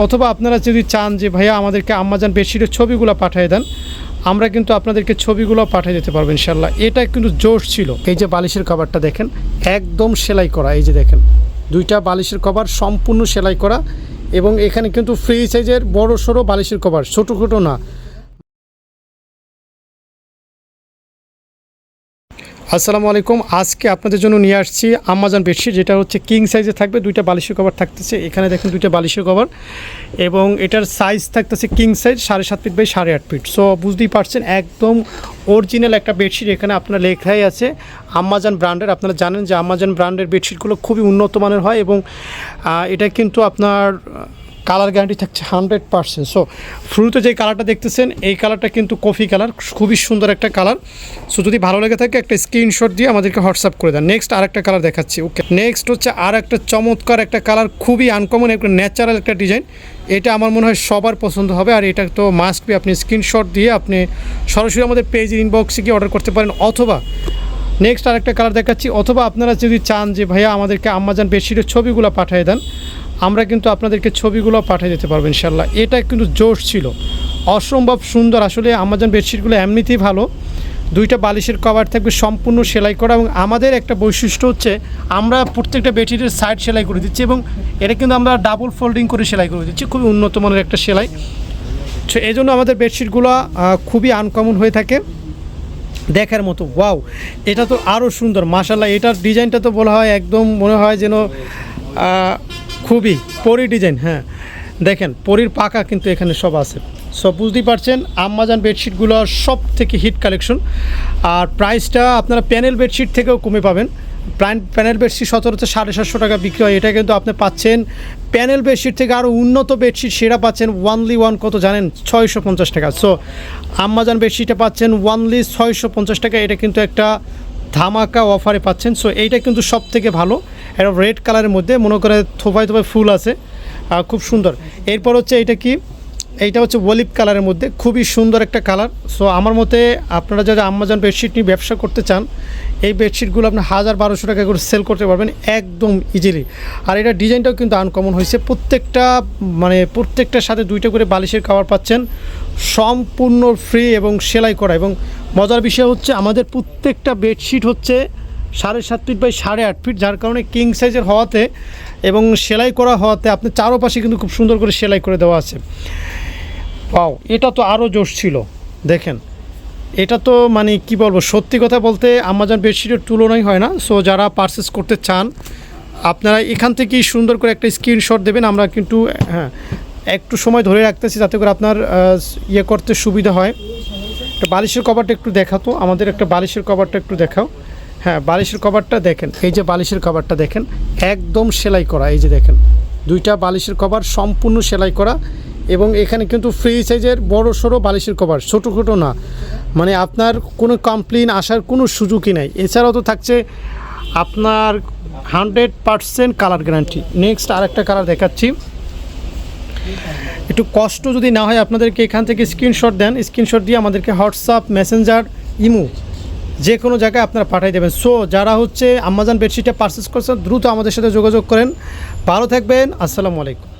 অথবা আপনারা যদি চান যে ভাইয়া আমাদেরকে আম্মাজান বেডশিটের ছবিগুলো পাঠিয়ে দেন, আমরা কিন্তু আপনাদেরকে ছবিগুলো পাঠিয়ে দিতে পারবো ইনশাল্লাহ। এটা কিন্তু জোশ ছিল। এই যে বালিশের কভারটা দেখেন, একদম সেলাই করা। এই যে দেখেন, দুইটা বালিশের কভার সম্পূর্ণ সেলাই করা, এবং এখানে কিন্তু ফ্রি সাইজের বড় সড়ো বালিশের কভার, ছোটো ছোটো না। আসসালামু আলাইকুম। আজকে আপনাদের জন্য নিয়ে আসছি আম্মাজান বেডশিট, যেটা হচ্ছে কিং সাইজে থাকবে। দুইটা বালিশের কভার থাকতেছে, এখানে দেখেন দুইটা বালিশের কভার, এবং এটার সাইজ থাকতেছে king size 7.5 feet by 8.5 feet. So বুঝতেই পারছেন একদম অরিজিনাল একটা বেডশিট। এখানে আপনার লেখাই আছে আম্মাজান ব্র্যান্ডের। আপনারা জানেন যে আম্মাজান ব্র্যান্ডের বেডশিটগুলো খুবই উন্নত মানের হয়, এবং এটা কিন্তু আপনার কালার গ্যারান্টি থাকছে 100%। সো শুরুতে যে কালারটা দেখতেছেন, এই কালারটা কিন্তু কফি কালার, খুবই সুন্দর একটা কালার। সো যদি ভালো লেগে থাকে একটা স্ক্রিনশট দিয়ে আমাদেরকে হোয়াটসঅ্যাপ করে দেন। নেক্সট আরেকটা কালার দেখাচ্ছি। ওকে, নেক্সট হচ্ছে আর একটা চমৎকার একটা কালার, খুবই আনকমন, একটা ন্যাচারাল একটা ডিজাইন। এটা আমার মনে হয় সবার পছন্দ হবে, আর এটা তো মাস্ট বি। আপনি স্ক্রিনশট দিয়ে আপনি সরাসরি আমাদের পেজের ইনবক্সে গিয়ে অর্ডার করতে পারেন, অথবা নেক্সট আরেকটা কালার দেখাচ্ছি, অথবা আপনারা যদি চান যে ভাইয়া আমাদেরকে আম্মাজান বেডশিটের ছবিগুলো পাঠিয়ে দেন, আমরা কিন্তু আপনাদেরকে ছবিগুলো পাঠিয়ে দিতে পারবো ইনশাল্লাহ। এটা কিন্তু জোশ ছিল, অসম্ভব সুন্দর। আসলে আম্মাজান বেডশিটগুলো এমনিতেই ভালো। দুইটা বালিশের কভার থাকবে সম্পূর্ণ সেলাই করা, এবং আমাদের একটা বৈশিষ্ট্য হচ্ছে আমরা প্রত্যেকটা বেডশিটের সাইড সেলাই করে দিচ্ছি, এবং এটা কিন্তু আমরা ডাবল ফোল্ডিং করে সেলাই করে দিচ্ছি। খুবই উন্নত মানের একটা সেলাই। সো এই জন্য আমাদের বেডশিটগুলো খুবই আনকমন হয়ে থাকে, দেখার মতো। ওয়াও, এটা তো আরও সুন্দর মাশাল্লাহ। এটার ডিজাইনটা তো বলা হয় একদম মনে হয় যেন খুবই পরি ডিজাইন। হ্যাঁ দেখেন, পরির পাকা কিন্তু এখানে সব আছে। সব বুঝতেই পারছেন আম্মাজান বেডশিটগুলো সব থেকে হিট কালেকশন। আর প্রাইসটা আপনারা প্যানেল বেডশিট থেকেও কমে পাবেন। প্যানেল বেডশিট সচরাচর 750 টাকা বিক্রি হয়, এটা কিন্তু আপনি পাচ্ছেন প্যানেল বেডশিট থেকে আরও উন্নত বেডশিট, সেটা পাচ্ছেন ওয়ানলি কত জানেন? 650 টাকা। সো আম্মাজান বেডশিটটা পাচ্ছেন ওয়ানলি 650 টাকা। এটা কিন্তু একটা ধামাকা অফারে পাচ্ছেন। সো এইটা কিন্তু সব থেকে ভালো। এটা রেড কালারের মধ্যে, মনে করে থোপায় থোপায় ফুল আছে, খুব সুন্দর। এরপর হচ্ছে এইটা কি, এইটা হচ্ছে অলিভ কালারের মধ্যে, খুবই সুন্দর একটা কালার। সো আমার মতে আপনারা যারা আম্মাজান বেডশিট নিয়ে ব্যবসা করতে চান, এই বেডশিটগুলো আপনি 1000-1200 টাকা করে সেল করতে পারবেন একদম ইজিলি। আর এটা ডিজাইনটাও কিন্তু আনকমন হয়েছে। প্রত্যেকটার সাথে দুইটা করে বালিশের কভার পাচ্ছেন, সম্পূর্ণ ফ্রি এবং সেলাই করা। এবং মজার বিষয় হচ্ছে আমাদের প্রত্যেকটা বেডশিট হচ্ছে 7.5 ফিট বাই 8.5 ফিট, যার কারণে কিং সাইজের হওয়াতে এবং সেলাই করা হওয়াতে আপনি চারোপাশে কিন্তু খুব সুন্দর করে সেলাই করে দেওয়া আছে। পাও, এটা তো আরও জোশ ছিল। দেখেন, এটা তো মানে কি বলবো, সত্যি কথা বলতে আম্মাজান বেডশিটের তুলনাই হয় না। সো যারা পারচেস করতে চান, আপনারা এখান থেকেই সুন্দর করে একটা স্ক্রিনশট দেবেন। আমরা কিন্তু একটু সময় ধরে রাখতেছি, যাতে করে আপনার করতে সুবিধা হয়। একটা বালিশের কভারটা একটু দেখাতো, আমাদের একটা বালিশের কভারটা একটু দেখাও। হ্যাঁ, বালিশের কভারটা দেখেন, এই যে বালিশের কভারটা দেখেন, একদম সেলাই করা। এই যে দেখেন, দুইটা বালিশের কভার সম্পূর্ণ সেলাই করা, এবং এখানে কিন্তু ফ্রি সাইজের বড় সড়ো বালিশের কভার, ছোটো ছোটো না। মানে আপনার কোনো কমপ্লেন আসার কোনো সুযোগই নাই। এছাড়াও তো থাকছে আপনার 100% কালার গ্যারান্টি। নেক্সট আরেকটা কালার দেখাচ্ছি। একটু কষ্ট যদি না হয় আপনাদেরকে এখান থেকে স্ক্রিনশট দেন, স্ক্রিনশট দিয়ে আমাদেরকে হোয়াটসঅ্যাপ, মেসেঞ্জার, ইমো যে কোনো জায়গায় আপনারা পাঠিয়ে দেবেন। সো যারা হচ্ছে আম্মাজান বেডশিটটা পারচেস করছেন, দ্রুত আমাদের সাথে যোগাযোগ করেন। ভালো থাকবেন। আসসালামু আলাইকুম।